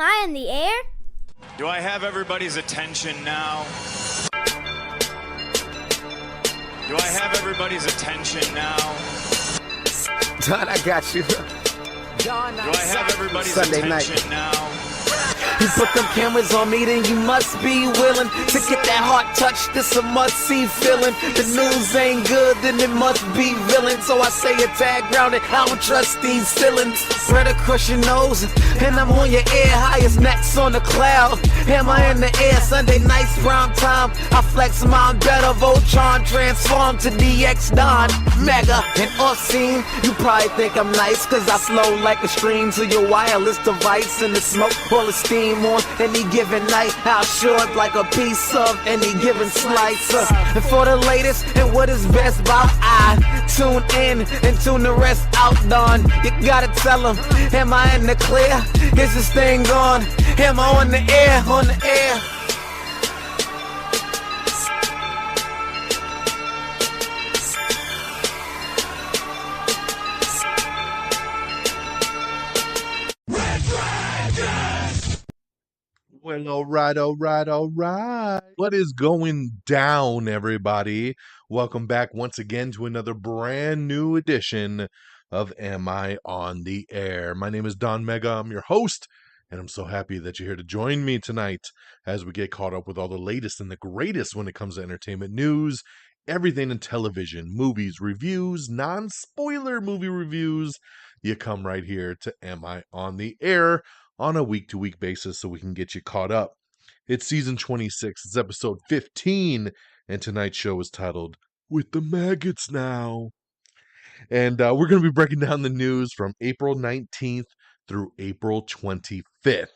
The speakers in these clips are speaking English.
I in the air? Do I have everybody's attention now? Do I have everybody's attention now? Don, I got you. Do I have everybody's Sunday attention night. now? You put them cameras on me, then you must be willing to get that heart touch. This a must-see feeling. The news ain't good, then it must be villain. So I say a tag grounded, I don't trust these ceilings. Spread across your nose, and I'm on your ear. Highest necks on the cloud, hammer in the air. Sunday nights, prime time. I flex mine better. Voltron transform to DX Don. Mega and off-scene. You probably think I'm nice, cause I slow like a stream to your wireless device. And the smoke all the steam on any given night. I'll short like a piece of any given slice. And for the latest and what is best about, I tune in and tune the rest out. Don, you gotta tell them, am I in the clear? Is this thing on? Am I on the air? On the air? Well, all right. What is going down, everybody? Welcome back once again to another brand new edition of Am I on the Air? My name is Don Mega. I'm your host, and I'm so happy that you're here to join me tonight as we get caught up with all the latest and the greatest when it comes to entertainment news, everything in television, movies, reviews, non-spoiler movie reviews. You come right here to Am I on the Air? On a week-to-week basis so we can get you caught up. It's season 26, it's episode 15, and tonight's show is titled, With the Maggots Now. And we're going to be breaking down the news from April 19th through April 25th.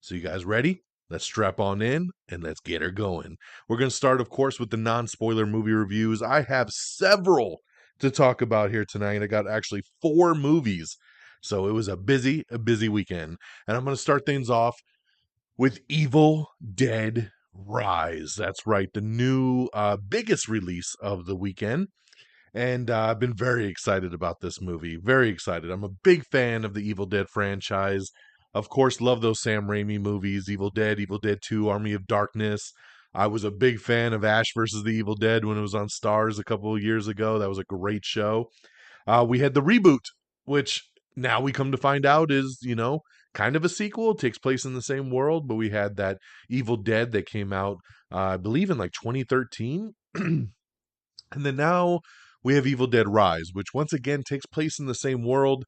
So you guys ready? Let's strap on in and let's get her going. We're going to start, of course, with the non-spoiler movie reviews. I have several to talk about here tonight. I got actually 4 movies. So it was a busy weekend. And I'm going to start things off with Evil Dead Rise. That's right, the new biggest release of the weekend. And I've been very excited about this movie. Very excited. I'm a big fan of the Evil Dead franchise. Of course, love those Sam Raimi movies, Evil Dead 2, Army of Darkness. I was a big fan of Ash versus the Evil Dead when it was on Starz a couple of years ago. That was a great show. We had the reboot, which now we come to find out is, kind of a sequel. It takes place in the same world, but we had that Evil Dead that came out, I believe in like 2013. And then now we have Evil Dead Rise, which once again takes place in the same world,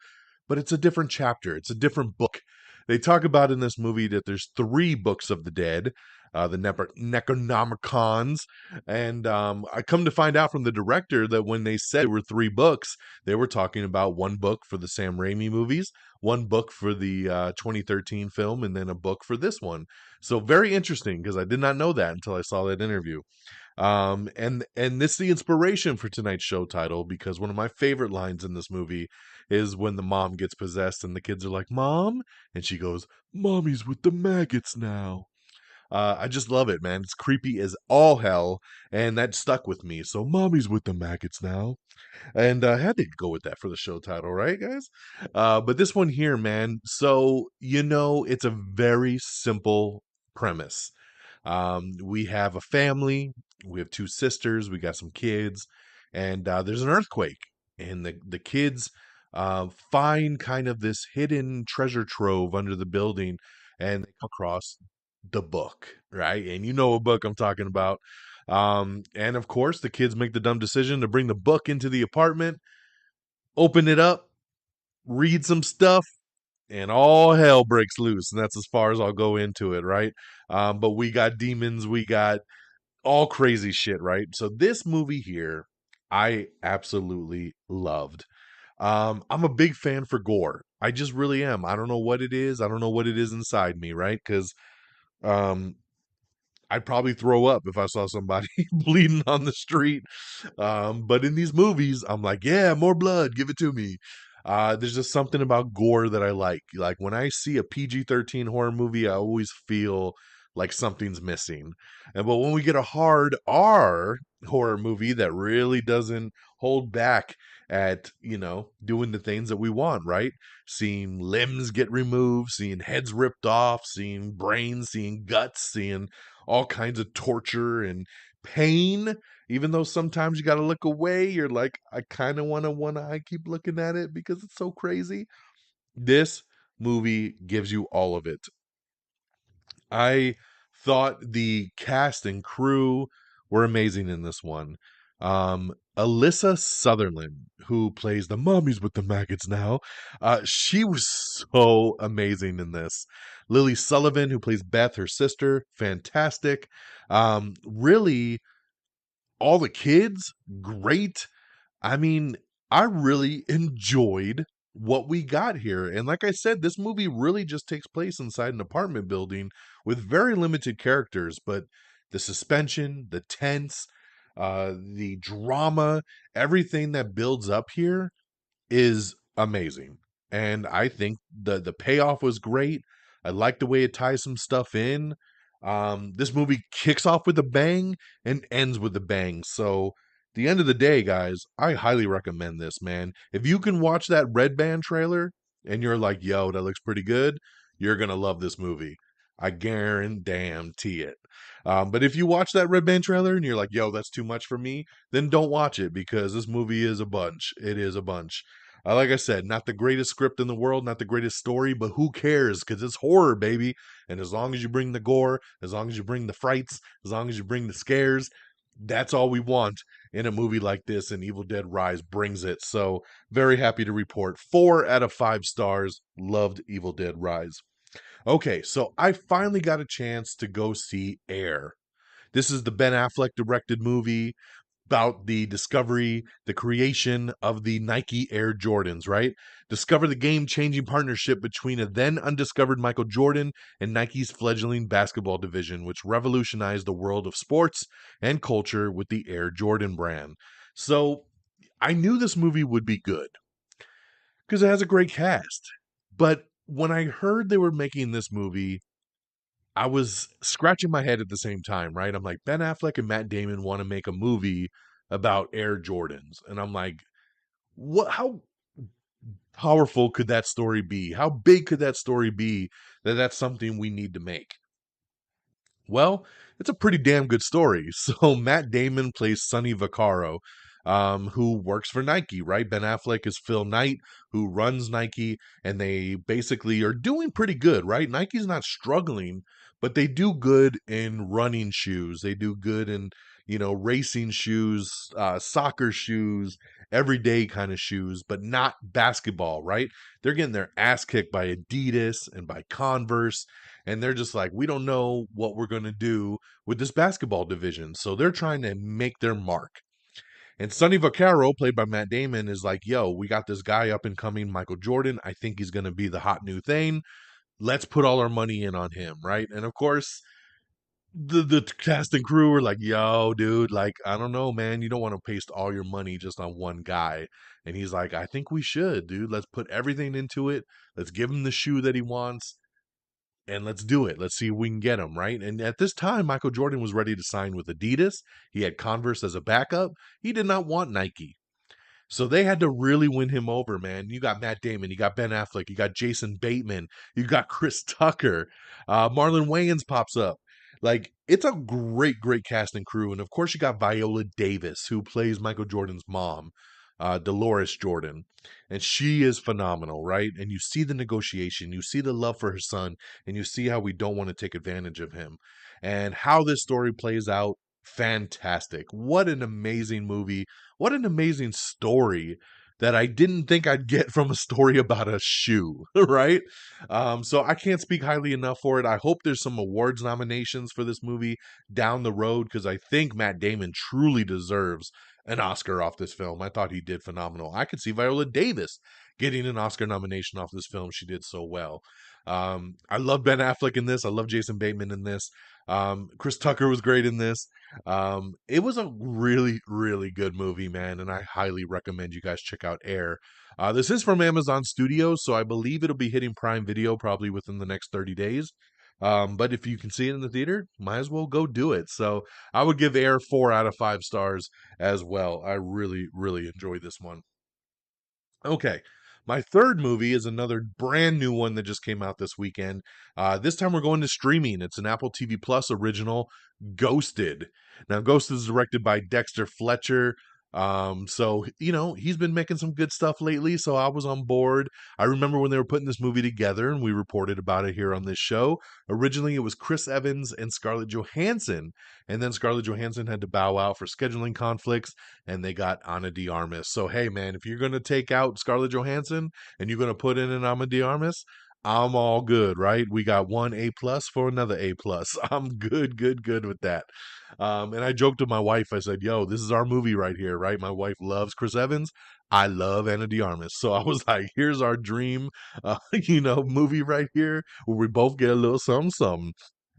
but it's a different chapter. It's a different book. They talk about in this movie that there's 3 books of the dead, the Necronomicons. And I come to find out from the director that when they said there were 3 books, they were talking about 1 book for the Sam Raimi movies, 1 book for the 2013 film, and then a book for this one. So very interesting, because I did not know that until I saw that interview. And this is the inspiration for tonight's show title, because one of my favorite lines in this movie is when the mom gets possessed and the kids are like, "Mom?" And she goes, "Mommy's with the maggots now." I just love it, man. It's creepy as all hell, and that stuck with me. So, Mommy's with the maggots now. And I had to go with that for the show title, right, guys? But this one here, man, so, it's a very simple premise. We have a family, we have 2 sisters, we got some kids, and there's an earthquake, and the kids find kind of this hidden treasure trove under the building, and they come across the book, right? And you know what book I'm talking about. And of course, the kids make the dumb decision to bring the book into the apartment, open it up, read some stuff, and all hell breaks loose. And that's as far as I'll go into it, right? But we got demons, we got all crazy shit, right? So this movie here, I absolutely loved. I'm a big fan for gore. I just really am. I don't know what it is. I don't know what it is inside me, right? Because I'd probably throw up if I saw somebody bleeding on the street. But in these movies, I'm like, yeah, more blood, give it to me. There's just something about gore that I like. Like when I see a PG-13 horror movie, I always feel like something's missing. But when we get a hard R, horror movie that really doesn't hold back at, doing the things that we want, right? Seeing limbs get removed, seeing heads ripped off, seeing brains, seeing guts, seeing all kinds of torture and pain. Even though sometimes you got to look away, you're like, I kind of want to one eye keep looking at it because it's so crazy. This movie gives you all of it. I thought the cast and crew were amazing in this one. Alyssa Sutherland, who plays the mommies with the maggots now, she was so amazing in this. Lily Sullivan, who plays Beth, her sister, fantastic. Really, all the kids, great. I mean, I really enjoyed what we got here. And like I said, this movie really just takes place inside an apartment building with very limited characters, but the suspension, the tense, the drama, everything that builds up here is amazing. And I think the payoff was great. I like the way it ties some stuff in. This movie kicks off with a bang and ends with a bang. So, the end of the day, guys, I highly recommend this, man. If you can watch that Red Band trailer and you're like, yo, that looks pretty good, you're going to love this movie. I guarantee it. But if you watch that Red Band trailer and you're like, yo, that's too much for me, then don't watch it because this movie is a bunch. It is a bunch. Like I said, not the greatest script in the world, not the greatest story, but who cares? Because it's horror, baby. And as long as you bring the gore, as long as you bring the frights, as long as you bring the scares, that's all we want in a movie like this. And Evil Dead Rise brings it. So, very happy to report 4 out of 5 stars. Loved Evil Dead Rise. Okay, so I finally got a chance to go see Air. This is the Ben Affleck directed movie about the discovery, the creation of the Nike Air Jordans, right? Discover the game changing partnership between a then undiscovered Michael Jordan and Nike's fledgling basketball division, which revolutionized the world of sports and culture with the Air Jordan brand. So I knew this movie would be good because it has a great cast. But when I heard they were making this movie, I was scratching my head at the same time, right? I'm like, Ben Affleck and Matt Damon want to make a movie about Air Jordans. And I'm like, what how powerful could that story be? How big could that story be that that's something we need to make? Well, it's a pretty damn good story. So Matt Damon plays Sonny Vaccaro, who works for Nike, right? Ben Affleck is Phil Knight, who runs Nike, and they basically are doing pretty good, right? Nike's not struggling, but they do good in running shoes. They do good in, racing shoes, soccer shoes, everyday kind of shoes, but not basketball, right? They're getting their ass kicked by Adidas and by Converse, and they're just like, we don't know what we're going to do with this basketball division. So they're trying to make their mark. And Sonny Vaccaro, played by Matt Damon, is like, yo, we got this guy up and coming, Michael Jordan. I think he's going to be the hot new thing. Let's put all our money in on him, right? And of course, the cast and crew were like, yo, dude, like, I don't know, man. You don't want to paste all your money just on one guy. And he's like, I think we should, dude. Let's put everything into it. Let's give him the shoe that he wants and let's do it. Let's see if we can get him, right? And at this time, Michael Jordan was ready to sign with Adidas. He had Converse as a backup. He did not want Nike. So they had to really win him over, man. You got Matt Damon, you got Ben Affleck, you got Jason Bateman, you got Chris Tucker, Marlon Wayans pops up. Like, it's a great, great cast and crew. And of course, you got Viola Davis, who plays Michael Jordan's mom, Dolores Jordan. And she is phenomenal, right? And you see the negotiation, you see the love for her son, and you see how we don't want to take advantage of him. And how this story plays out, fantastic. What an amazing movie. What an amazing story that I didn't think I'd get from a story about a shoe, right? So I can't speak highly enough for it. I hope there's some awards nominations for this movie down the road because I think Matt Damon truly deserves an Oscar off this film. I thought he did phenomenal. I could see Viola Davis getting an Oscar nomination off this film. She did so well. I love Ben Affleck in this. I love Jason Bateman in this. Chris Tucker was great in this. It was a really, really good movie, man, and I highly recommend you guys check out Air. This is from Amazon Studios, so I believe it'll be hitting Prime Video probably within the next 30 days. But if you can see it in the theater, might as well go do it. So I would give Air 4 out of 5 stars as well. I really, really enjoyed this one. Okay. My third movie is another brand new one that just came out this weekend. This time we're going to streaming. It's an Apple TV Plus original, Ghosted. Now, Ghosted is directed by Dexter Fletcher. So, he's been making some good stuff lately, so I was on board. I remember when they were putting this movie together, and we reported about it here on this show. Originally, it was Chris Evans and Scarlett Johansson, and then Scarlett Johansson had to bow out for scheduling conflicts, and they got Ana de Armas. So, hey, man, if you're going to take out Scarlett Johansson and you're going to put in an Ana de Armas, I'm all good, right? We got one A plus for another A plus. I'm good, good, good with that. And I joked to my wife. I said, "Yo, this is our movie right here, right?" My wife loves Chris Evans. I love Ana de Armas, so I was like, "Here's our dream, movie right here, where we both get a little something, something."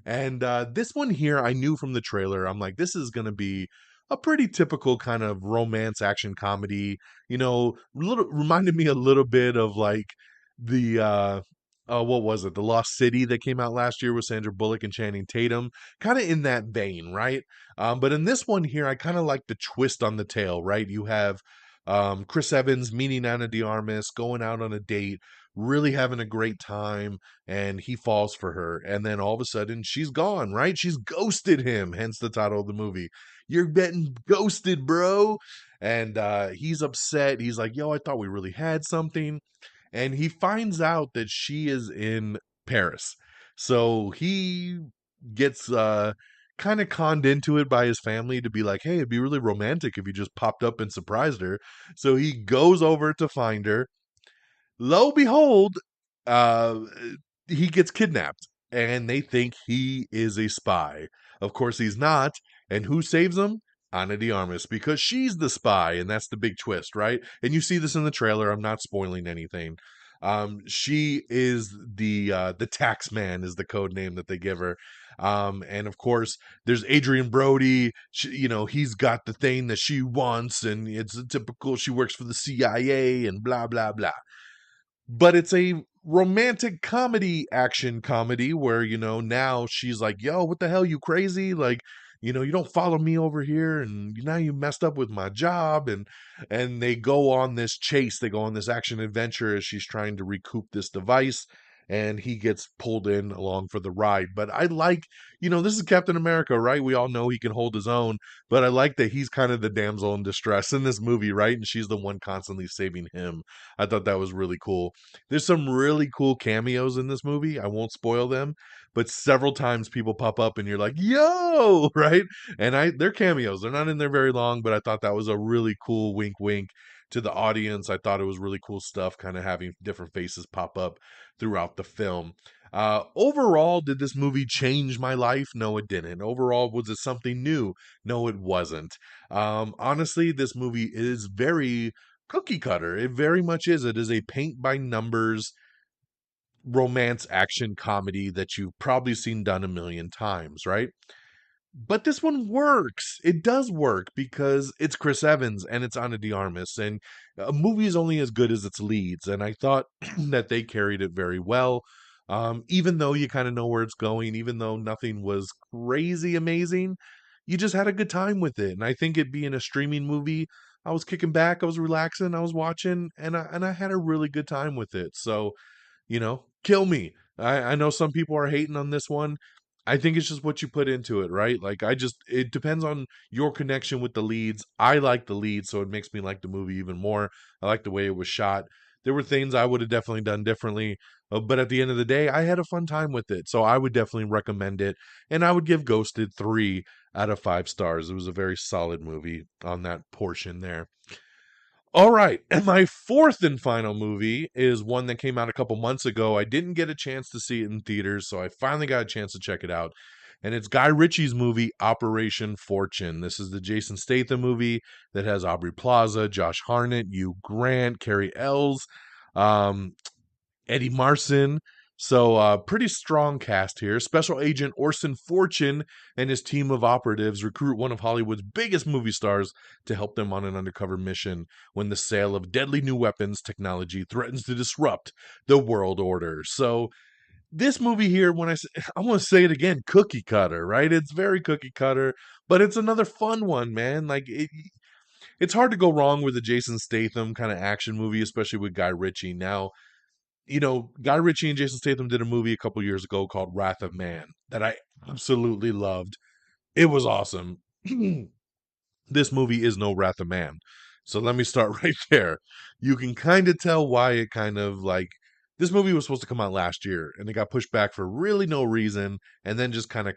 And this one here, I knew from the trailer. I'm like, this is gonna be a pretty typical kind of romance action comedy. Little reminded me a little bit of like the what was it? The Lost City that came out last year with Sandra Bullock and Channing Tatum. Kind of in that vein, right? But in this one here, I kind of like the twist on the tail, right? You have Chris Evans meeting Ana de Armas, going out on a date, really having a great time, and he falls for her. And then all of a sudden, she's gone, right? She's ghosted him, hence the title of the movie. You're getting ghosted, bro. And he's upset. He's like, yo, I thought we really had something. And he finds out that she is in Paris. So he gets kind of conned into it by his family to be like, hey, it'd be really romantic if you just popped up and surprised her. So he goes over to find her. Lo behold, uh, he gets kidnapped and they think he is a spy. Of course, he's not. And who saves him? Ana de Armas, because she's the spy, and that's the big twist, right? And you see this in the trailer. I'm not spoiling anything. She is the tax man is the code name that they give her. And of course, there's Adrian Brody. He's got the thing that she wants, and it's a typical. She works for the CIA, and blah blah blah. But it's a romantic comedy action comedy where now she's like, yo, what the hell, you crazy, like, you don't follow me over here, and now you messed up with my job. And they go on this chase, they go on this action adventure as she's trying to recoup this device, and he gets pulled in along for the ride. But I like, this is Captain America, right? We all know he can hold his own, but I like that he's kind of the damsel in distress in this movie, right? And she's the one constantly saving him. I thought that was really cool. There's some really cool cameos in this movie. I won't spoil them, but several times people pop up and you're like, yo, right? And they're cameos. They're not in there very long, but I thought that was a really cool wink wink to the audience. I thought it was really cool stuff, kind of having different faces pop up throughout the film. Overall, did this movie change my life? No, it didn't. Overall, was it something new? No, it wasn't. Honestly, this movie is very cookie cutter. It very much is. It is a paint by numbers romance action comedy that you've probably seen done a million times, right? But this one works. It does work because it's Chris Evans and it's Ana de Armas, and a movie is only as good as its leads. And I thought that they carried it very well. Even though you kind of know where it's going, even though nothing was crazy amazing, you just had a good time with it. And I think it being a streaming movie, I was kicking back, I was relaxing, I was watching, and I had a really good time with it. So kill me. I know some people are hating on this one. I think it's just what you put into it, right? Like, it depends on your connection with the leads. I like the leads, so it makes me like the movie even more. I like the way it was shot. There were things I would have definitely done differently, but at the end of the day, I had a fun time with it. So I would definitely recommend it. And I would give Ghosted 3 out of 5 stars. It was a very solid movie on that portion there. All right, and my fourth and final movie is one that came out a couple months ago. I didn't get a chance to see it in theaters, so I finally got a chance to check it out. And it's Guy Ritchie's movie, Operation Fortune. This is the Jason Statham movie that has Aubrey Plaza, Josh Hartnett, Hugh Grant, Carrie Ells, um, Eddie Marson. So, pretty strong cast here. Special Agent Orson Fortune and his team of operatives recruit one of Hollywood's biggest movie stars to help them on an undercover mission when the sale of deadly new weapons technology threatens to disrupt the world order. So, this movie here, when I want to say it again, cookie cutter, right? It's very cookie cutter, but it's another fun one, man. It's hard to go wrong with a Jason Statham kind of action movie, especially with Guy Ritchie. Now, Guy Ritchie and Jason Statham did a movie a couple years ago called Wrath of Man that I absolutely loved. It was awesome. This movie is no Wrath of Man. So let me start right there. You can kind of tell why it kind of like this movie was supposed to come out last year and it got pushed back for really no reason and then just kind of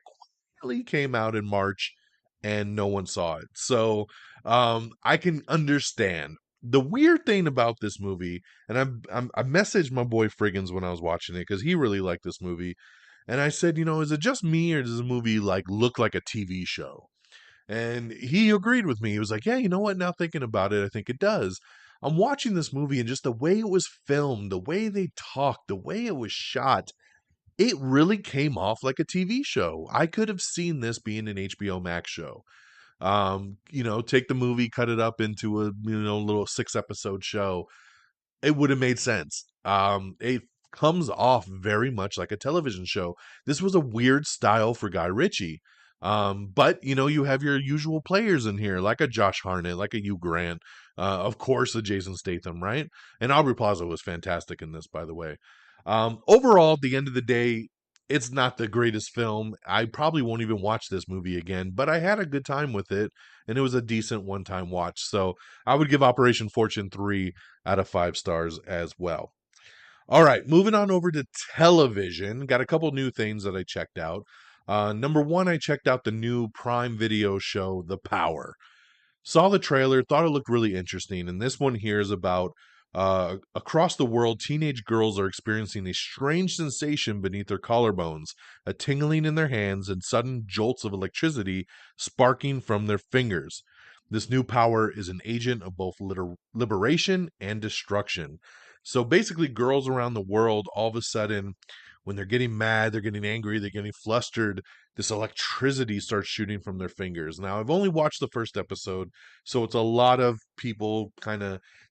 quietly came out in March and no one saw it. So I can understand. The weird thing about this movie, and I messaged my boy Friggins when I was watching it because he really liked this movie, and I said, is it just me or does the movie like look like a TV show? And he agreed with me. He was like, yeah, you know what? Now thinking about it, I think it does. I'm watching this movie and just the way it was filmed, the way they talked, the way it was shot, it really came off like a TV show. I could have seen this being an HBO Max show. Take the movie, cut it up into a little 6 episode show, it would have made sense. It comes off very much like a television show. This was a weird style for Guy Ritchie. But you have your usual players in here, like a Josh Hartnett, like a Hugh Grant, of course, a Jason Statham, right? And Aubrey Plaza was fantastic in this, by the way. Overall, at the end of the day, it's not the greatest film. I probably won't even watch this movie again, but I had a good time with it, and it was a decent one-time watch. So I would give Operation Fortune 3 out of 5 stars as well. All right, moving on over to television. Got a couple new things that I checked out. Number one, I checked out the new Prime Video show, The Power. Saw the trailer, thought it looked really interesting, and this one here is about across the world, teenage girls are experiencing a strange sensation beneath their collarbones, a tingling in their hands, and sudden jolts of electricity sparking from their fingers. This new power is an agent of both liberation and destruction. So basically, girls around the world, all of a sudden, when they're getting mad, they're getting angry, they're getting flustered, this electricity starts shooting from their fingers. Now, I've only watched the first episode, so it's a lot of people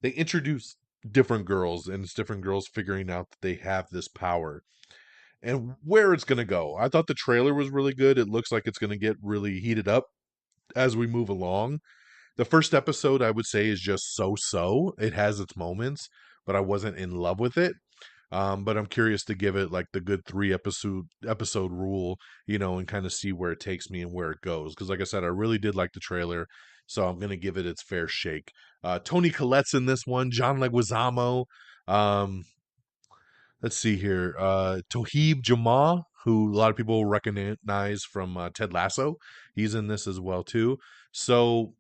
they introduce different girls, and it's different girls figuring out that they have this power and where it's going to go. I thought the trailer was really good. It looks like it's going to get really heated up as we move along. The first episode, I would say, is just so. It has its moments, but I wasn't in love with it. But I'm curious to give it like the good 3 episode rule, and kind of see where it takes me and where it goes. Because like I said, I really did like the trailer, so I'm gonna give it its fair shake. Tony Collette's in this one, John Leguizamo. Um, let's see here. Toheeb Jamal, who a lot of people recognize from Ted Lasso. He's in this as well too. So,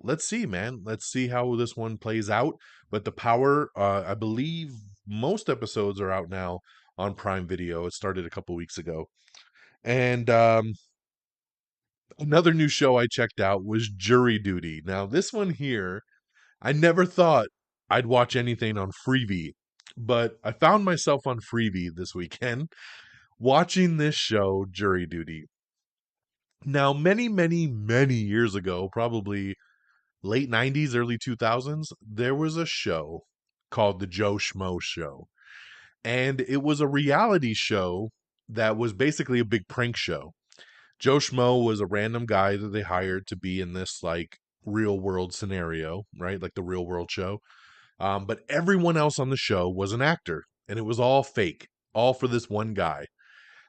let's see, man. Let's see how this one plays out. But The Power, I believe most episodes are out now on Prime Video. It started a couple weeks ago. And another new show I checked out was Jury Duty. Now, this one here, I never thought I'd watch anything on Freevee, but I found myself on Freevee this weekend watching this show, Jury Duty. Now, many, many, many years ago, probably late 90s, early 2000s, there was a show called The Joe Schmo Show. And it was a reality show that was basically a big prank show. Joe Schmo was a random guy that they hired to be in this like real world scenario, right? Like the real world show. But everyone else on the show was an actor, and it was all fake, all for this one guy.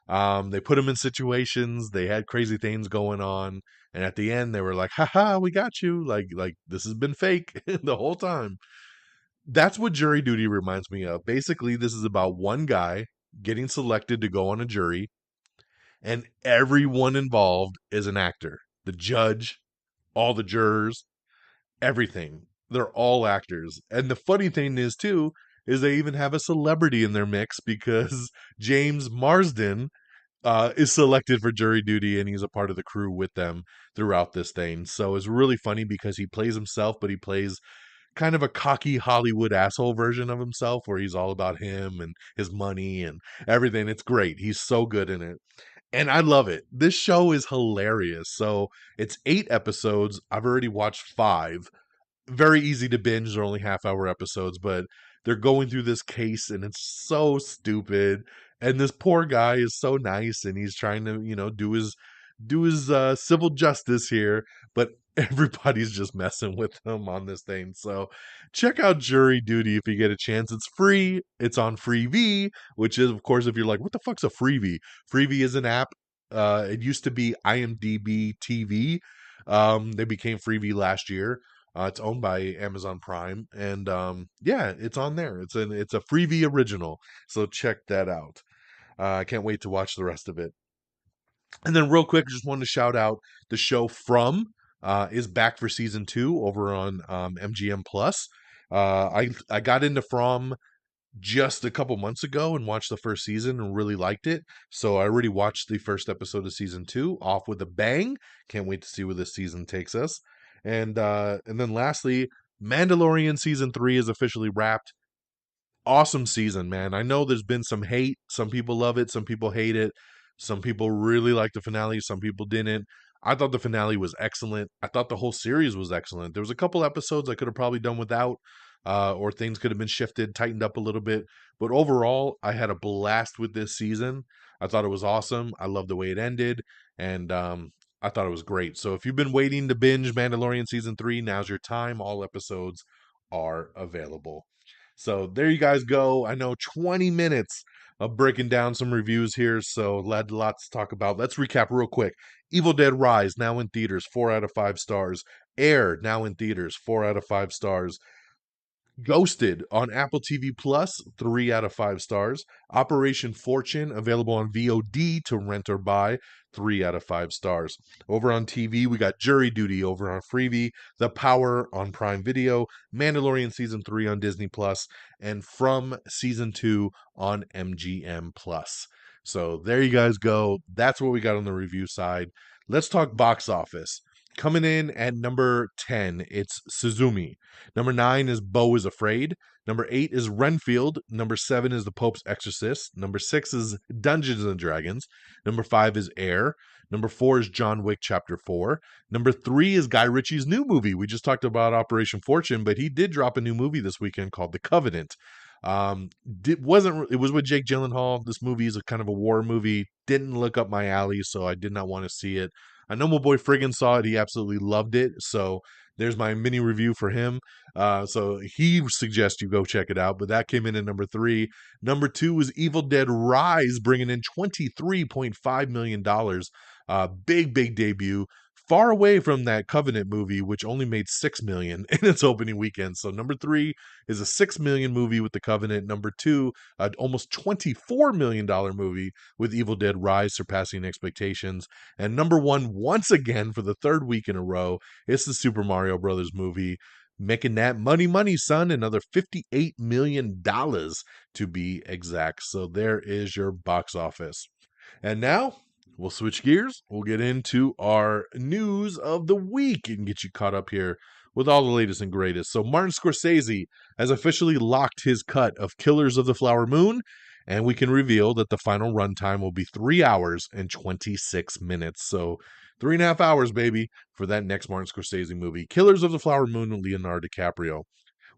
They put him in situations, they had crazy things going on, and at the end they were like, haha, we got you. Like this has been fake the whole time. That's what Jury Duty reminds me of. Basically, this is about one guy getting selected to go on a jury, and everyone involved is an actor. The judge, all the jurors, everything. They're all actors. And the funny thing is, too, is they even have a celebrity in their mix because James Marsden is selected for Jury Duty, and he's a part of the crew with them throughout this thing. So it's really funny because he plays himself, but he plays kind of a cocky Hollywood asshole version of himself where he's all about him and his money and everything. It's great. He's so good in it. And I love it. This show is hilarious. So it's 8 episodes. I've already watched 5. very easy to binge. They're only half-hour episodes, but they're going through this case and it's so stupid. And this poor guy is so nice and he's trying to, do his civil justice here, but everybody's just messing with him on this thing. So check out Jury Duty if you get a chance. It's free. It's on Freevee, which is, of course, if you're like, what the fuck's a Freevee? Freevee is an app. It used to be IMDb TV. They became Freevee last year. It's owned by Amazon Prime, and yeah, it's on there. It's a Freevee original, so check that out. I can't wait to watch the rest of it. And then, real quick, just wanted to shout out the show From is back for season 2 over on MGM Plus. I got into From just a couple months ago and watched the first season and really liked it. So I already watched the first episode of season 2 off with a bang. Can't wait to see where this season takes us. And then lastly, Mandalorian season 3 is officially wrapped. Awesome season, man. I know there's been some hate. Some people love it, some people hate it. Some people really like the finale, some people didn't. I thought the finale was excellent. I thought the whole series was excellent. There was a couple episodes I could have probably done without, or things could have been shifted, tightened up a little bit. But overall, I had a blast with this season. I thought it was awesome. I love the way it ended, and I thought it was great. So if you've been waiting to binge Mandalorian season 3, now's your time. All episodes are available. So there you guys go. I know 20 minutes of breaking down some reviews here, so lots to talk about. Let's recap real quick. Evil Dead Rise, now in theaters, 4 out of 5 stars. Air, now in theaters, 4 out of 5 stars. Ghosted on Apple TV Plus, 3 out of 5 stars. Operation Fortune, available on VOD to rent or buy, 3 out of 5 stars. Over on TV, we got Jury Duty over on Freevee, The Power on Prime Video, Mandalorian Season 3 on Disney Plus, and From Season 2 on MGM Plus. So there you guys go. That's what we got on the review side. Let's talk box office. Coming in at number 10, it's Suzumi. Number 9 is Beau is Afraid. Number 8 is Renfield. Number 7 is The Pope's Exorcist. Number 6 is Dungeons and Dragons. Number 5 is Air. Number 4 is John Wick Chapter 4. Number 3 is Guy Ritchie's new movie. We just talked about Operation Fortune, but he did drop a new movie this weekend called The Covenant. It was with Jake Gyllenhaal. This movie is a kind of a war movie. Didn't look up my alley, so I did not want to see it. I know my boy Friggin saw it. He absolutely loved it. So there's my mini review for him. So he suggests you go check it out. But that came in at number 3. Number 2 is Evil Dead Rise, bringing in $23.5 million. Big debut. Far away from that Covenant movie, which only made $6 million in its opening weekend. So number 3 is a $6 million movie with the Covenant. Number 2, an almost $24 million movie with Evil Dead Rise, surpassing expectations. And number 1, once again for the third week in a row, it's the Super Mario Brothers movie, making that money, son. Another $58 million to be exact. So there is your box office. And now we'll switch gears. We'll get into our news of the week and get you caught up here with all the latest and greatest. So Martin Scorsese has officially locked his cut of Killers of the Flower Moon, and we can reveal that the final runtime will be 3 hours and 26 minutes. So 3.5 hours, baby, for that next Martin Scorsese movie, Killers of the Flower Moon with Leonardo DiCaprio.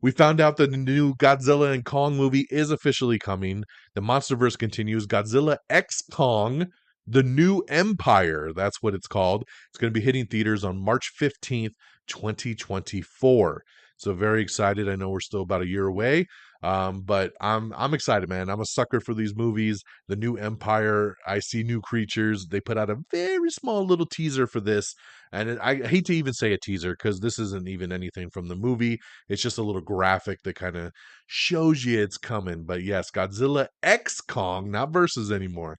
We found out that the new Godzilla and Kong movie is officially coming. The MonsterVerse continues. Godzilla X Kong, The New Empire, that's what it's called. It's going to be hitting theaters on March 15th, 2024. So very excited. I know we're still about a year away, but I'm excited, man. I'm a sucker for these movies. The New Empire, I see new creatures. They put out a very small little teaser for this, and I hate to even say a teaser because this isn't even anything from the movie. It's just a little graphic that kind of shows you it's coming. But yes, Godzilla X Kong, not versus anymore,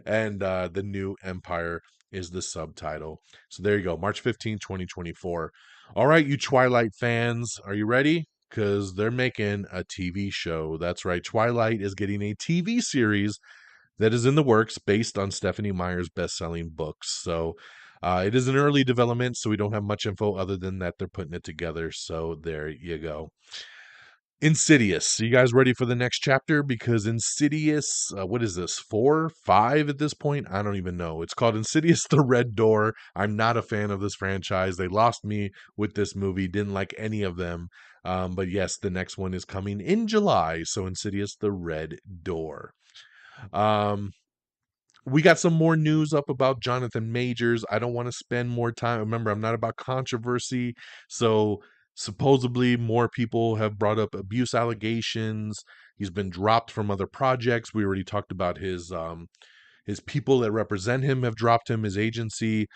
and The New Empire is the subtitle. So there you go, March 15, 2024. All right, you Twilight fans, are you ready? Because they're making a TV show. That's right, Twilight is getting a TV series that is in the works based on Stephanie Meyer's best-selling books. So it is an early development, so we don't have much info other than that they're putting it together. So there you go. Insidious. You guys ready for the next chapter? Because Insidious, what is this, 4, 5 at this point? I don't even know. It's called Insidious The Red Door. I'm not a fan of this franchise. They lost me with this movie. Didn't like any of them. But yes, the next one is coming in July. So Insidious The Red Door. Um, we got some more news up about Jonathan Majors. I don't want to spend more time. Remember, I'm not about controversy. So supposedly more people have brought up abuse allegations. He's been dropped from other projects. We already talked about his people that represent him have dropped him, his agency.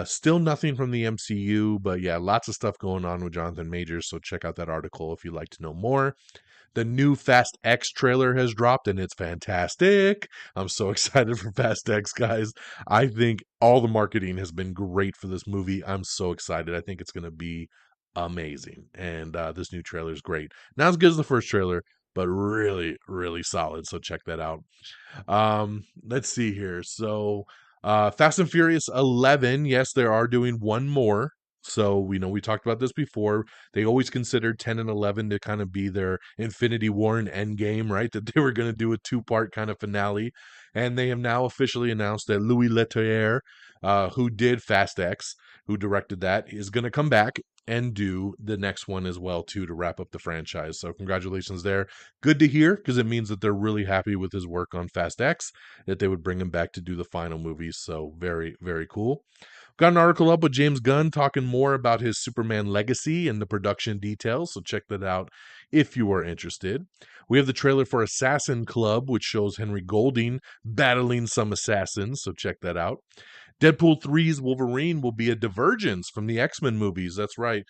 Still nothing from the MCU, but yeah, lots of stuff going on with Jonathan Majors. So check out that article if you'd like to know more. The new Fast X trailer has dropped and it's fantastic. I'm so excited for Fast X, guys. I think all the marketing has been great for this movie. I'm so excited. I think it's going to be amazing. And this new trailer is great. Not as good as the first trailer, but really, really solid. So check that out. Let's see here. So, Fast and Furious 11, yes, they are doing one more. So we know we talked about this before. They always considered 10 and 11 to kind of be their Infinity War and Endgame, right? That they were going to do a two-part kind of finale. And they have now officially announced that Louis Leterrier, who did Fast X, who directed that, is going to come back and do the next one as well too to wrap up the franchise. So congratulations there. Good to hear, because it means that they're really happy with his work on Fast X, that they would bring him back to do the final movies. So very, very cool. Got an article up with James Gunn talking more about his Superman legacy and the production details, so check that out if you are interested. We have the trailer for Assassin Club, which shows Henry Golding battling some assassins, so check that out. Deadpool 3's Wolverine will be a divergence from the X-Men movies. That's right.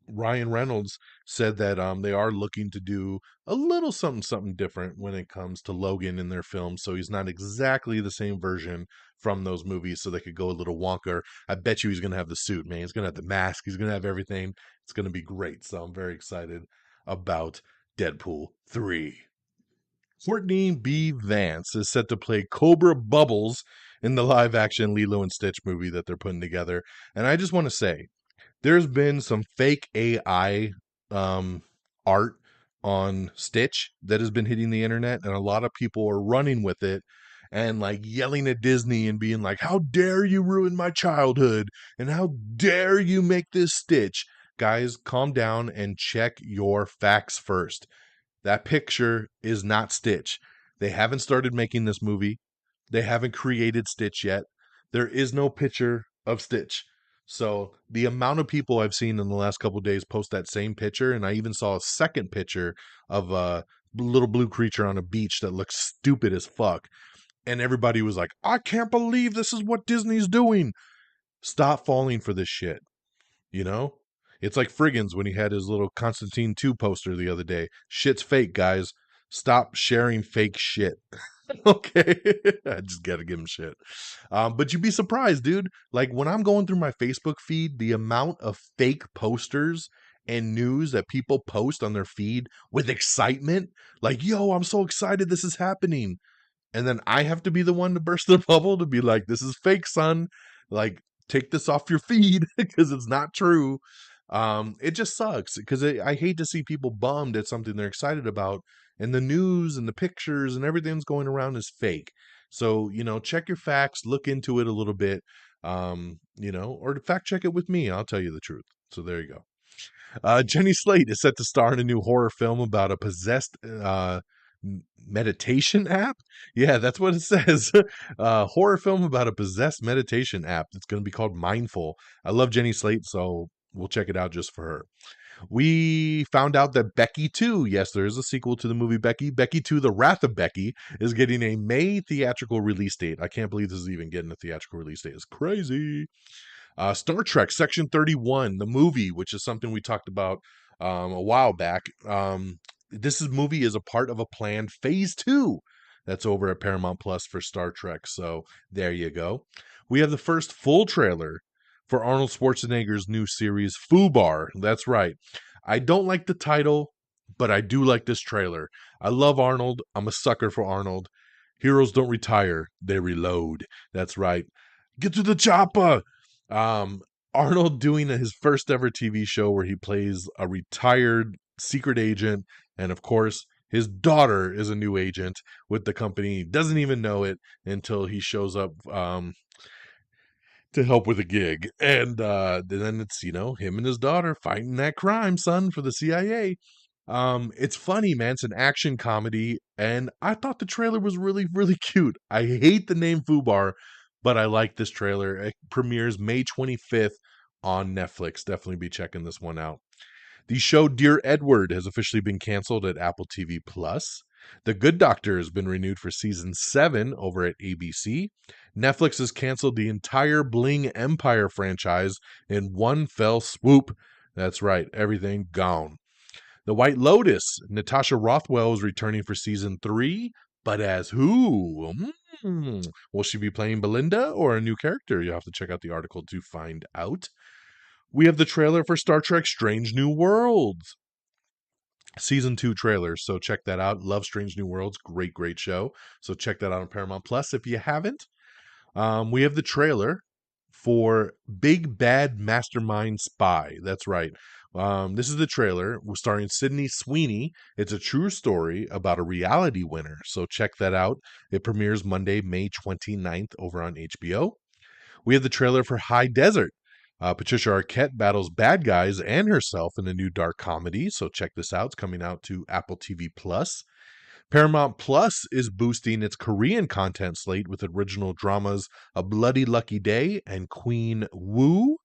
Ryan Reynolds said that they are looking to do a little something different when it comes to Logan in their film. So he's not exactly the same version from those movies, so they could go a little wonker. I bet you he's going to have the suit, man. He's going to have the mask. He's going to have everything. It's going to be great. So I'm very excited about Deadpool 3. Courtney B. Vance is set to play Cobra Bubbles in the live-action Lilo and Stitch movie that they're putting together. And I just want to say, there's been some fake AI art on Stitch that has been hitting the internet, and a lot of people are running with it and like yelling at Disney and being like, how dare you ruin my childhood, and how dare you make this Stitch. Guys, calm down and check your facts first. That picture is not Stitch. They haven't started making this movie. They haven't created Stitch yet. There is no picture of Stitch. So the amount of people I've seen in the last couple of days post that same picture, and I even saw a second picture of a little blue creature on a beach that looks stupid as fuck. And everybody was like, I can't believe this is what Disney's doing. Stop falling for this shit. You know? It's like Friggins when he had his little Constantine 2 poster the other day. Shit's fake, guys. Stop sharing fake shit. Okay. I just gotta give him shit. But you'd be surprised, dude. Like when I'm going through my Facebook feed, the amount of fake posters and news that people post on their feed with excitement, like, yo, I'm so excited this is happening. And then I have to be the one to burst the bubble to be like, this is fake, son. Like, take this off your feed because it's not true. It just sucks because I hate to see people bummed at something they're excited about, and the news and the pictures and everything's going around is fake. So, check your facts, look into it a little bit, or fact check it with me. I'll tell you the truth. So there you go. Jenny Slate is set to star in a new horror film about a possessed meditation app. Yeah, that's what it says. Horror film about a possessed meditation app. It's going to be called Mindful. I love Jenny Slate, so we'll check it out just for her. We found out that Becky 2, yes, there is a sequel to the movie Becky. Becky 2, The Wrath of Becky, is getting a May theatrical release date. I can't believe this is even getting a theatrical release date. It's crazy. Star Trek Section 31, the movie, which is something we talked about a while back. This movie is a part of a planned Phase 2 that's over at Paramount Plus for Star Trek. So there you go. We have the first full trailer for Arnold Schwarzenegger's new series, Fubar. That's right. I don't like the title, but I do like this trailer. I love Arnold. I'm a sucker for Arnold. Heroes don't retire, they reload. That's right. Get to the chopper. Arnold doing his first ever TV show where he plays a retired secret agent, and of course, his daughter is a new agent with the company. He doesn't even know it until he shows up to help with a gig. And then it's, him and his daughter fighting that crime, son, for the CIA. It's funny, man. It's an action comedy, and I thought the trailer was really, really cute. I hate the name Fubar, but I like this trailer. It premieres May 25th on Netflix. Definitely be checking this one out. The show Dear Edward has officially been canceled at Apple TV Plus. The Good Doctor has been renewed for season 7 over at ABC. Netflix has canceled the entire Bling Empire franchise in one fell swoop. That's right, everything gone. The White Lotus, Natasha Rothwell is returning for season 3, but as who? Will she be playing Belinda or a new character? You'll have to check out the article to find out. We have the trailer for Star Trek Strange New Worlds. Season 2 trailer, so check that out. Love Strange New Worlds. Great, great show. So check that out on Paramount Plus if you haven't. We have the trailer for Big Bad Mastermind Spy. That's right. This is the trailer starring Sydney Sweeney. It's a true story about a reality winner. So check that out. It premieres Monday, May 29th over on HBO. We have the trailer for High Desert. Patricia Arquette battles bad guys and herself in a new dark comedy. So check this out. It's coming out to Apple TV Plus. Paramount Plus is boosting its Korean content slate with original dramas A Bloody Lucky Day and Queen Wu.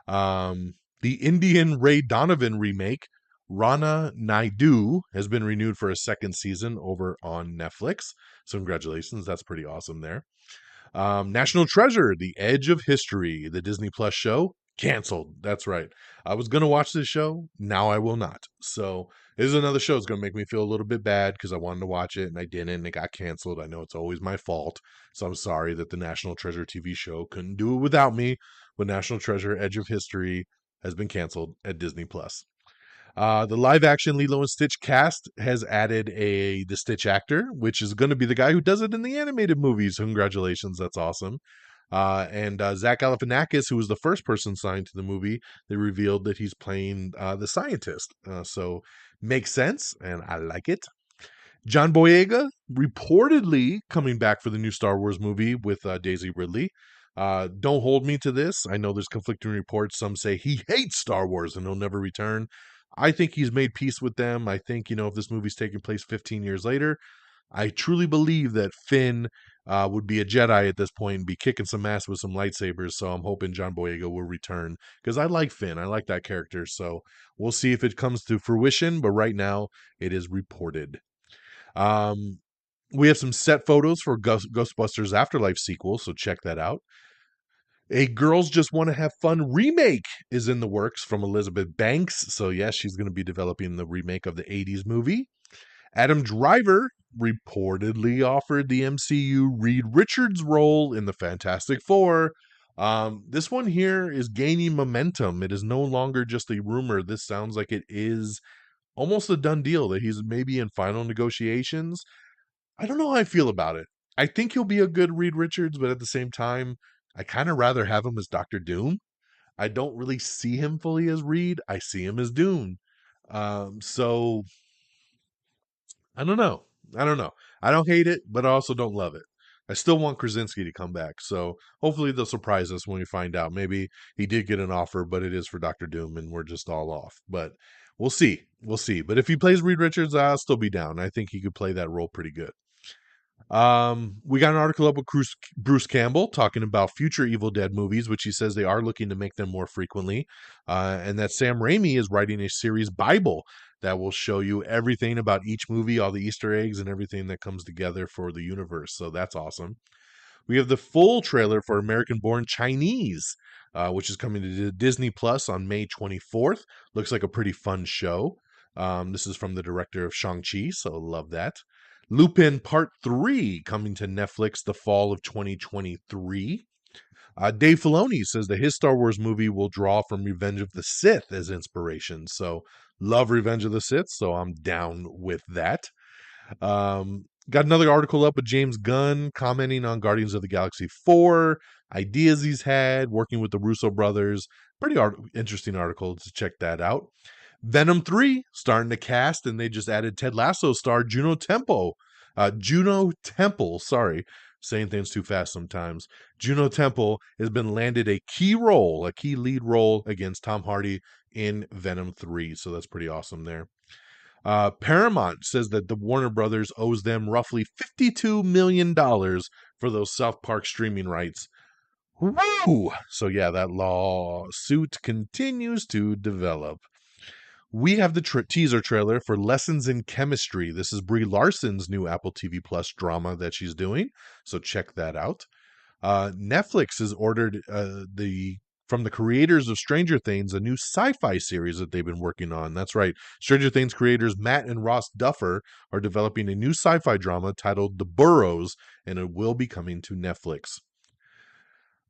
The Indian Ray Donovan remake, Rana Naidu, has been renewed for a second season over on Netflix. So congratulations. That's pretty awesome there. National Treasure, The Edge of History, the Disney Plus show, canceled. That's right. I was going to watch this show. Now I will not. So this is another show that's going to make me feel a little bit bad because I wanted to watch it and I didn't and it got canceled. I know it's always my fault. So I'm sorry that the National Treasure TV show couldn't do it without me. But National Treasure, Edge of History has been canceled at Disney Plus. The live action Lilo and Stitch cast has added the Stitch actor, which is going to be the guy who does it in the animated movies. Congratulations, that's awesome. And Zach Galifianakis, who was the first person signed to the movie, they revealed that he's playing the scientist. So makes sense, and I like it. John Boyega reportedly coming back for the new Star Wars movie with Daisy Ridley. Don't hold me to this. I know there's conflicting reports. Some say he hates Star Wars and he'll never return. I think he's made peace with them. I think, if this movie's taking place 15 years later, I truly believe that Finn would be a Jedi at this point and be kicking some ass with some lightsabers. So I'm hoping John Boyega will return because I like Finn. I like that character. So we'll see if it comes to fruition. But right now, it is reported. We have some set photos for Ghostbusters Afterlife sequel. So check that out. A Girls Just Want to Have Fun remake is in the works from Elizabeth Banks. So, yes, she's going to be developing the remake of the 80s movie. Adam Driver reportedly offered the MCU Reed Richards role in the Fantastic Four. This one here is gaining momentum. It is no longer just a rumor. This sounds like it is almost a done deal that he's maybe in final negotiations. I don't know how I feel about it. I think he'll be a good Reed Richards, but at the same time, I kind of rather have him as Doctor Doom. I don't really see him fully as Reed. I see him as Doom. So I don't know. I don't hate it, but I also don't love it. I still want Krasinski to come back. So hopefully they'll surprise us when we find out. Maybe he did get an offer, but it is for Doctor Doom and we're just all off. But we'll see. We'll see. But if he plays Reed Richards, I'll still be down. I think he could play that role pretty good. We got an article up with Bruce Campbell talking about future Evil Dead movies, which he says they are looking to make them more frequently, and that Sam Raimi is writing a series Bible that will show you everything about each movie, all the Easter eggs and everything that comes together for the universe. So that's awesome. We have the full trailer for American Born Chinese, which is coming to Disney Plus on May 24th. Looks like a pretty fun show. This is from the director of Shang-Chi, so love that. Lupin Part 3 coming to Netflix the fall of 2023. Dave Filoni says that his Star Wars movie will draw from Revenge of the Sith as inspiration. So love Revenge of the Sith, so I'm down with that. Got another article up with James Gunn commenting on Guardians of the Galaxy 4, ideas he's had, working with the Russo brothers. Pretty interesting article to check that out. Venom 3 starting to cast, and they just added Ted Lasso star Juno Temple, sorry, saying things too fast sometimes. Juno Temple has been landed a key lead role against Tom Hardy in Venom 3. So that's pretty awesome there. Paramount says that the Warner Brothers owes them roughly $52 million for those South Park streaming rights. Woo! So yeah, that lawsuit continues to develop. We have the teaser trailer for Lessons in Chemistry. This is Brie Larson's new Apple TV Plus drama that she's doing, so check that out. Netflix has ordered from the creators of Stranger Things a new sci-fi series that they've been working on. That's right. Stranger Things creators Matt and Ross Duffer are developing a new sci-fi drama titled The Burrows, and it will be coming to Netflix.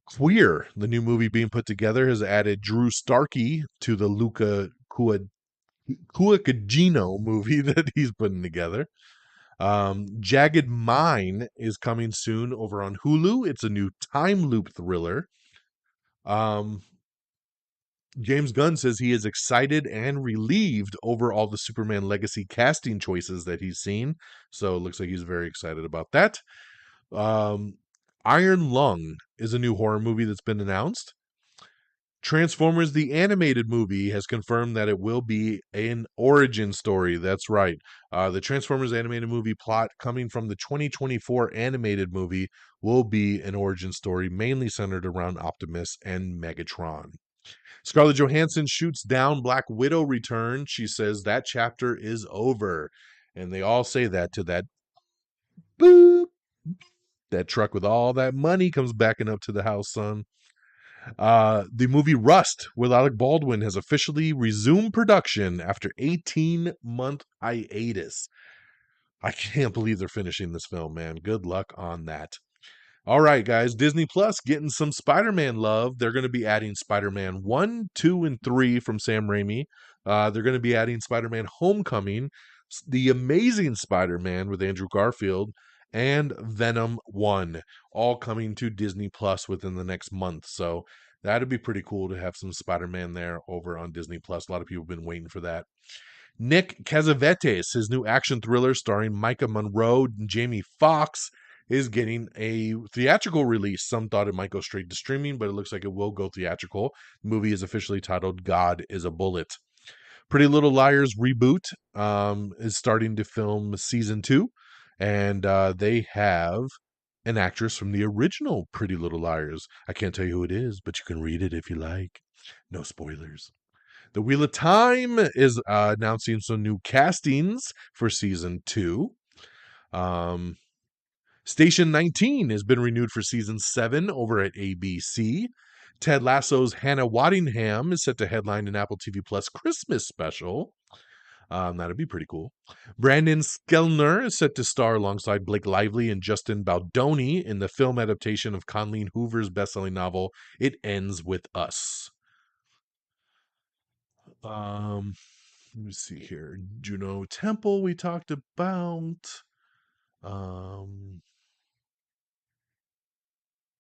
Queer, the new movie being put together, has added Drew Starkey to the Luca Guadagnino movie that he's putting together. Jagged Mine is coming soon over on Hulu. It's a new time loop thriller. James Gunn says he is excited and relieved over all the Superman Legacy casting choices that he's seen. So it looks like he's very excited about that. Iron Lung is a new horror movie that's been announced. Transformers the Animated Movie has confirmed that it will be an origin story. That's right. The Transformers Animated Movie plot coming from the 2024 animated movie will be an origin story mainly centered around Optimus and Megatron. Scarlett Johansson shoots down Black Widow return. She says that chapter is over. And they all say that to that boop. That truck with all that money comes backing up to the house, son. The movie Rust with Alec Baldwin has officially resumed production after 18-month hiatus. I can't believe they're finishing this film, man. Good luck on that. All right, guys, Disney Plus getting some Spider-Man love. They're going to be adding Spider-Man 1, 2, and 3 from Sam Raimi. They're going to be adding Spider-Man Homecoming, The Amazing Spider-Man with Andrew Garfield, and Venom 1, all coming to Disney Plus within the next month. So that'd be pretty cool to have some Spider-Man there over on Disney Plus. A lot of people have been waiting for that. Nick Cassavetes, his new action thriller starring Micah Monroe and Jamie Foxx, is getting a theatrical release. Some thought it might go straight to streaming, but it looks like it will go theatrical. The movie is officially titled God is a Bullet. Pretty Little Liars reboot is starting to film season 2, and they have an actress from the original Pretty Little Liars. I can't tell you who it is, but you can read it if you like. No spoilers. The Wheel of Time is announcing some new castings for season 2. Station 19 has been renewed for season 7 over at ABC. Ted Lasso's Hannah Waddingham is set to headline an Apple TV Plus Christmas special. That'd be pretty cool. Brandon Skellner is set to star alongside Blake Lively and Justin Baldoni in the film adaptation of Colleen Hoover's bestselling novel, It Ends With Us. Let me see here. Juno Temple we talked about.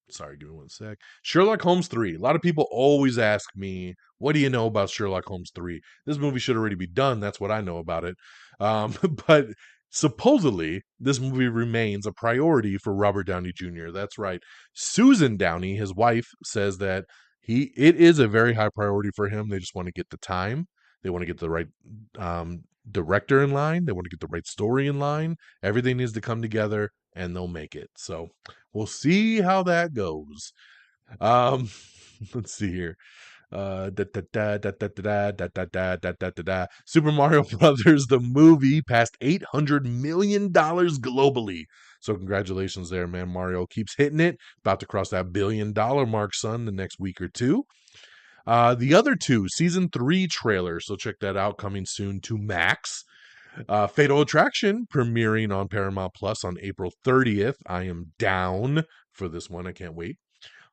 Sorry, give me one sec. Sherlock Holmes 3. A lot of people always ask me, what do you know about Sherlock Holmes 3? This movie should already be done. That's what I know about it. But supposedly, this movie remains a priority for Robert Downey Jr. That's right. Susan Downey, his wife, says that it is a very high priority for him. They just want to get the time. They want to get the right director in line. They want to get the right story in line. Everything needs to come together, and they'll make it. So we'll see how that goes. Let's see here. Super Mario Brothers, the movie, passed $800 million globally. So congratulations there, man. Mario keeps hitting it. About to cross that $1 billion mark, son, the next week or two. The other two, season 3 trailer. So check that out, coming soon to Max. Fatal Attraction premiering on Paramount Plus on April 30th. I am down for this one. I can't wait.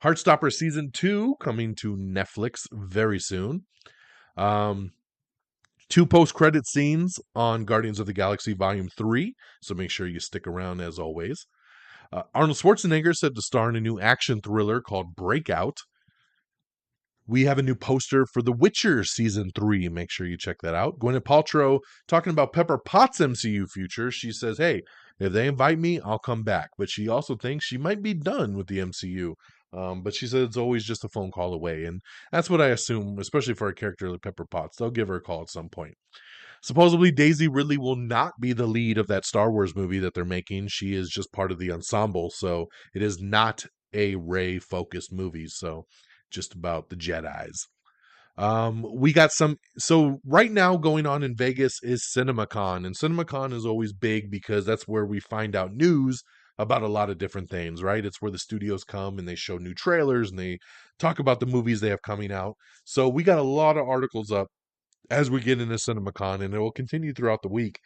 Heartstopper season 2 coming to Netflix very soon. 2 post-credit scenes on Guardians of the Galaxy Volume 3. So make sure you stick around as always. Arnold Schwarzenegger said to star in a new action thriller called Breakout. We have a new poster for The Witcher Season 3. Make sure you check that out. Gwyneth Paltrow talking about Pepper Potts' MCU future. She says, hey, if they invite me, I'll come back. But she also thinks she might be done with the MCU. But she said it's always just a phone call away. And that's what I assume, especially for a character like Pepper Potts. They'll give her a call at some point. Supposedly, Daisy Ridley will not be the lead of that Star Wars movie that they're making. She is just part of the ensemble. So it is not a Rey-focused movie. So just about the Jedis. We got some. So right now, going on in Vegas is CinemaCon, and CinemaCon is always big because that's where we find out news about a lot of different things. Right? It's where the studios come and they show new trailers and they talk about the movies they have coming out. So we got a lot of articles up as we get into CinemaCon, and it will continue throughout the week.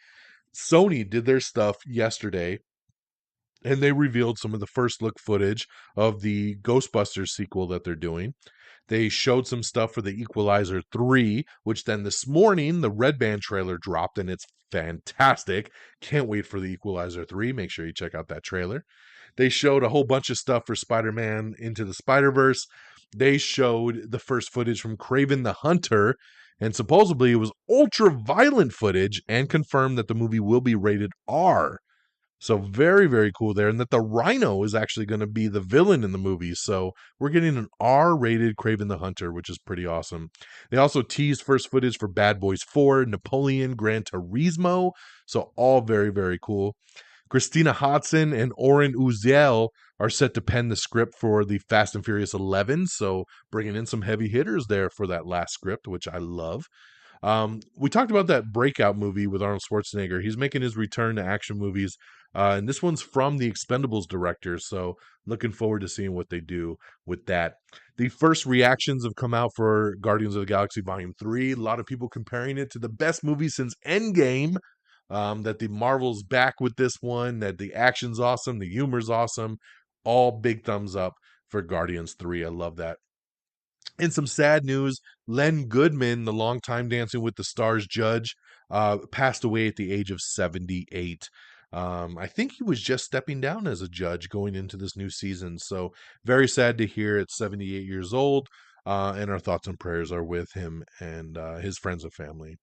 Sony did their stuff yesterday, and they revealed some of the first look footage of the Ghostbusters sequel that they're doing. They showed some stuff for the Equalizer 3, which then this morning, the Red Band trailer dropped, and it's fantastic. Can't wait for the Equalizer 3. Make sure you check out that trailer. They showed a whole bunch of stuff for Spider-Man Into the Spider-Verse. They showed the first footage from Kraven the Hunter, and supposedly it was ultra-violent footage, and confirmed that the movie will be rated R. So very, very cool there. And that the Rhino is actually going to be the villain in the movie. So we're getting an R-rated Kraven the Hunter, which is pretty awesome. They also teased first footage for Bad Boys 4, Napoleon, Gran Turismo. So all very, very cool. Christina Hodson and Oren Uziel are set to pen the script for the Fast and Furious 11. So bringing in some heavy hitters there for that last script, which I love. We talked about that Breakout movie with Arnold Schwarzenegger. He's making his return to action movies, and this one's from the Expendables director, so looking forward to seeing what they do with that. The first reactions have come out for Guardians of the Galaxy Volume 3. A lot of people comparing it to the best movie since Endgame, that the Marvel's back with this one, that the action's awesome, the humor's awesome. All big thumbs up for Guardians 3. I love that. In some sad news, Len Goodman, the longtime Dancing with the Stars judge, passed away at the age of 78. I think he was just stepping down as a judge going into this new season. So very sad to hear at 78 years old. And our thoughts and prayers are with him and his friends and family.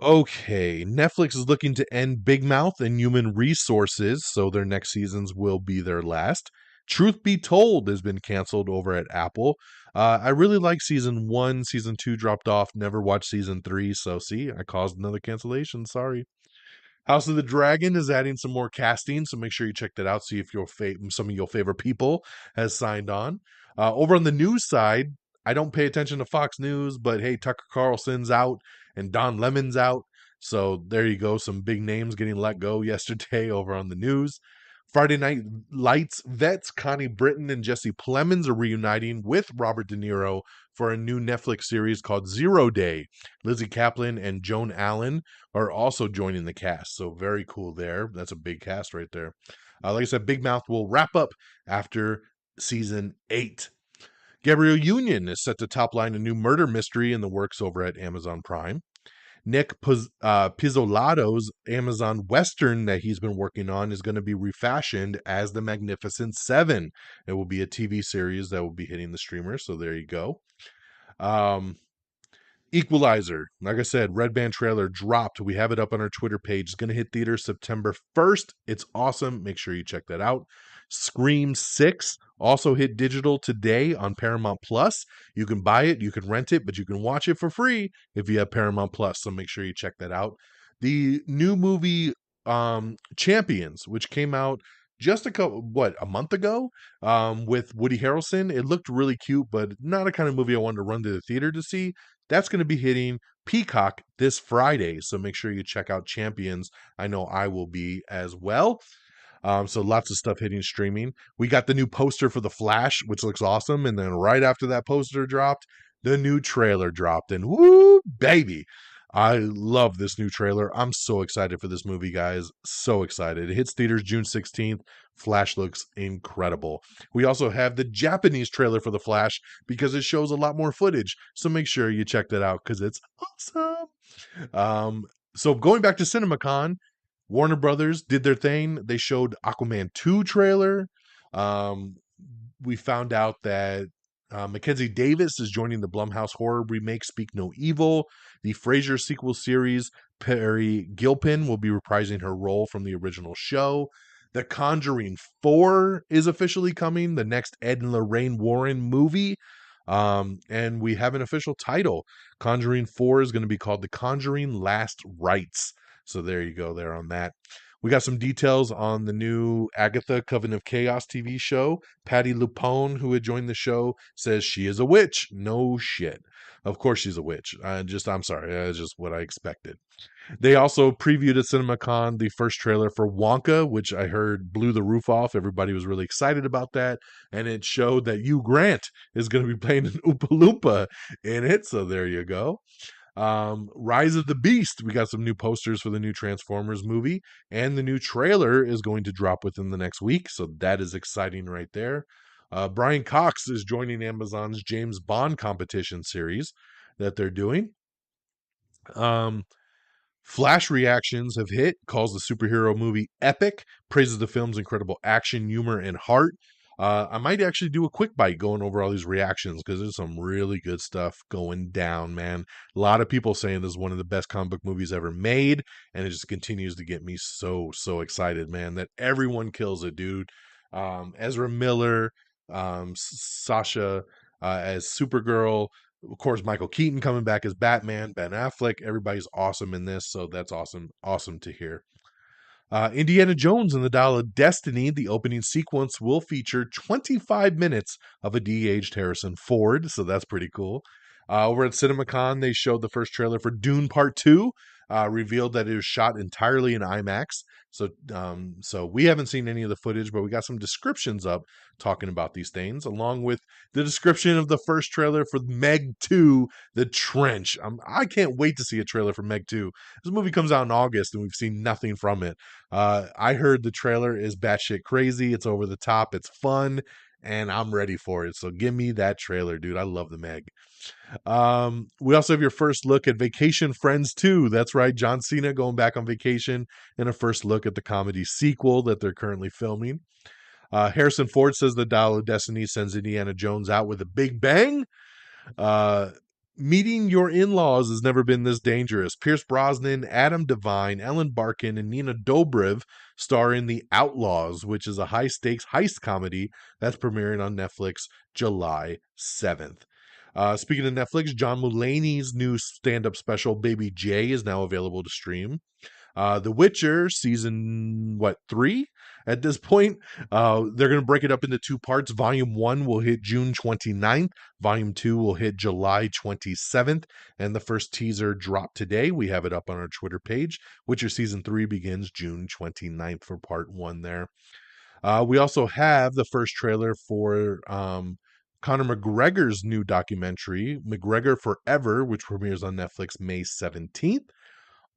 Okay, Netflix is looking to end Big Mouth and Human Resources, so their next seasons will be their last. Truth Be Told has been canceled over at Apple. I really like season 1. Season 2 dropped off. Never watched season 3, so see, I caused another cancellation. Sorry. House of the Dragon is adding some more casting, so make sure you check that out. See if some of your favorite people has signed on. Over on the news side, I don't pay attention to Fox News, but hey, Tucker Carlson's out and Don Lemon's out. So there you go. Some big names getting let go yesterday over on the news. Friday Night Lights vets Connie Britton and Jesse Plemons are reuniting with Robert De Niro for a new Netflix series called Zero Day. Lizzie Kaplan and Joan Allen are also joining the cast. So very cool there. That's a big cast right there. Like I said, Big Mouth will wrap up after season 8. Gabrielle Union is set to topline a new murder mystery in the works over at Amazon Prime. Nick Pizzolatto's Amazon Western that he's been working on is going to be refashioned as The Magnificent Seven. It will be a TV series that will be hitting the streamer, so there you go. Equalizer, like I said, Red Band trailer dropped. We have it up on our Twitter page. It's going to hit theaters September 1st. It's awesome. Make sure you check that out. Scream 6 also hit digital today on Paramount Plus. You can buy it, you can rent it, but you can watch it for free if you have Paramount Plus. So make sure you check that out. The new movie Champions, which came out just a month ago, with Woody Harrelson. It looked really cute, but not a kind of movie I wanted to run to the theater to see. That's going to be hitting Peacock this Friday, so make sure you check out Champions. I know I will be as well. So lots of stuff hitting streaming. We got the new poster for The Flash, which looks awesome, and then right after that poster dropped, the new trailer dropped, and woo, baby! I love this new trailer. I'm so excited for this movie, guys. So excited. It hits theaters June 16th. Flash looks incredible. We also have the Japanese trailer for The Flash because it shows a lot more footage. So make sure you check that out because it's awesome. So going back to CinemaCon, Warner Brothers did their thing. They showed Aquaman 2 trailer. We found out that Mackenzie Davis is joining the Blumhouse horror remake Speak No Evil. The Frasier sequel series, Perry Gilpin will be reprising her role from the original show. The Conjuring 4 is officially coming, the next Ed and Lorraine Warren movie. And we have an official title. Conjuring 4 is going to be called The Conjuring Last Rites. So there you go there on that. We got some details on the new Agatha Coven of Chaos TV show. Patty Lupone, who had joined the show, says she is a witch. No shit. Of course she's a witch. I'm sorry. That's just what I expected. They also previewed at CinemaCon the first trailer for Wonka, which I heard blew the roof off. Everybody was really excited about that. And it showed that Hugh Grant is going to be playing an Oompa Loompa in it. So there you go. Rise of the Beast. We got some new posters for the new Transformers movie, and the new trailer is going to drop within the next week. So that is exciting right there. Brian Cox is joining Amazon's James Bond competition series that they're doing. Flash reactions have hit, calls the superhero movie epic, praises the film's incredible action, humor, and heart. I might actually do a quick bite going over all these reactions because there's some really good stuff going down, man. A lot of people saying this is one of the best comic book movies ever made, and it just continues to get me so excited, man, that everyone kills it, dude. Ezra Miller, Sasha as Supergirl, of course, Michael Keaton coming back as Batman, Ben Affleck, everybody's awesome in this, so that's awesome to hear. Indiana Jones and the Dial of Destiny, the opening sequence will feature 25 minutes of a de-aged Harrison Ford, so that's pretty cool. Over at CinemaCon, they showed the first trailer for Dune Part 2, revealed that it was shot entirely in IMAX. So we haven't seen any of the footage, but we got some descriptions up talking about these things, along with the description of the first trailer for Meg 2, The Trench. I can't wait to see a trailer for Meg 2. This movie comes out in August, and we've seen nothing from it. I heard the trailer is batshit crazy. It's over the top. It's fun, and I'm ready for it. So give me that trailer, dude. I love the Meg. We also have your first look at Vacation Friends 2. That's right, John Cena going back on vacation, and a first look at the comedy sequel that they're currently filming. Harrison Ford says the Dial of Destiny sends Indiana Jones out with a big bang. Meeting your in-laws has never been this dangerous. Pierce Brosnan, Adam Devine, Ellen Barkin, and Nina Dobrev star in The Outlaws, which is a high-stakes heist comedy that's premiering on Netflix July 7th. Speaking of Netflix, John Mulaney's new stand-up special, Baby J, is now available to stream. The Witcher season 3 at this point. They're going to break it up into 2 parts. Volume 1 will hit June 29th. Volume 2 will hit July 27th. And the first teaser dropped today. We have it up on our Twitter page. Witcher season 3 begins June 29th for part 1 there. We also have the first trailer for Conor McGregor's new documentary, McGregor Forever, which premieres on Netflix May 17th.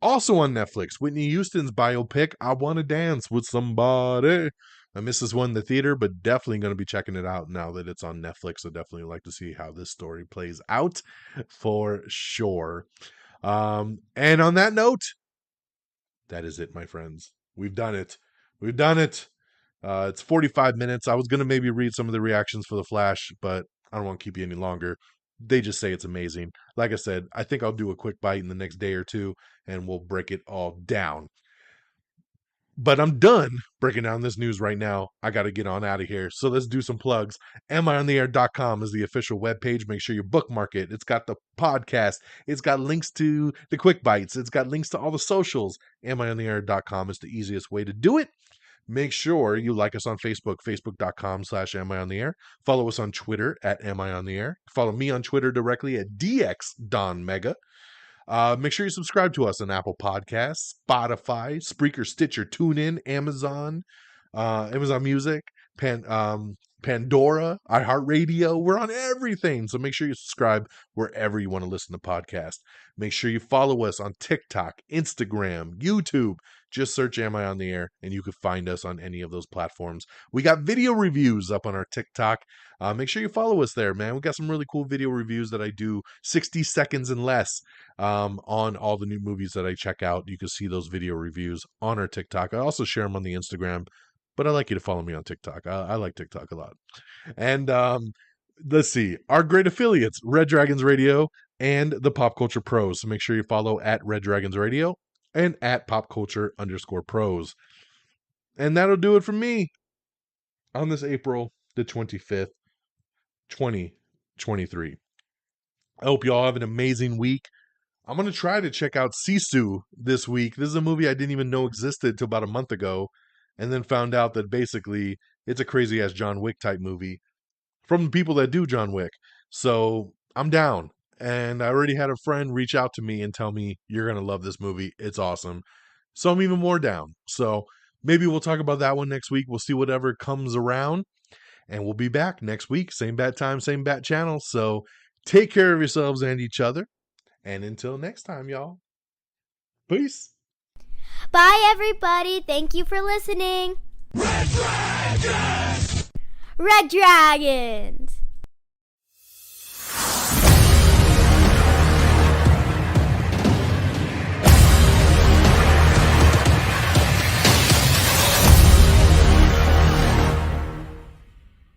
Also on Netflix, Whitney Houston's biopic, I Want to Dance with Somebody. I missed this one in the theater, but definitely going to be checking it out now that it's on Netflix. So definitely like to see how this story plays out for sure. And on that note, that is it, my friends. We've done it. We've done it. It's 45 minutes. I was going to maybe read some of the reactions for The Flash, but I don't want to keep you any longer. They just say it's amazing. Like I said, I think I'll do a quick bite in the next day or two, and we'll break it all down. But I'm done breaking down this news right now. I got to get on out of here. So let's do some plugs. AmIOnTheAir.com is the official webpage. Make sure you bookmark it. It's got the podcast. It's got links to the quick bites. It's got links to all the socials. AmIOnTheAir.com is the easiest way to do it. Make sure you like us on Facebook, facebook.com/AmIOnTheAir. Follow us on Twitter at AmIOnTheAir. Follow me on Twitter directly at DXDonMega. Make sure you subscribe to us on Apple Podcasts, Spotify, Spreaker, Stitcher, TuneIn, Amazon Music, Pandora, iHeartRadio. We're on everything. So make sure you subscribe wherever you want to listen to podcasts. Make sure you follow us on TikTok, Instagram, YouTube. Just search Am I on the Air, and you can find us on any of those platforms. We got video reviews up on our TikTok. Make sure you follow us there, man. We got some really cool video reviews that I do 60 seconds and less on all the new movies that I check out. You can see those video reviews on our TikTok. I also share them on the Instagram, but I like you to follow me on TikTok. I like TikTok a lot. And let's see, our great affiliates, Red Dragons Radio and the Pop Culture Pros. So make sure you follow at Red Dragons Radio and at Pop Culture_Pros. And that'll do it for me on this April the 25th, 2023. I hope you all have an amazing week. I'm going to try to check out Sisu this week. This is a movie I didn't even know existed until about a month ago, and then found out that basically it's a crazy-ass John Wick type movie from the people that do John Wick. So I'm down. And I already had a friend reach out to me and tell me, you're going to love this movie. It's awesome. So I'm even more down. So maybe we'll talk about that one next week. We'll see whatever comes around. And we'll be back next week. Same bat time, same bat channel. So take care of yourselves and each other. And until next time, y'all. Peace. Bye, everybody. Thank you for listening. Red Dragon! Red Dragon!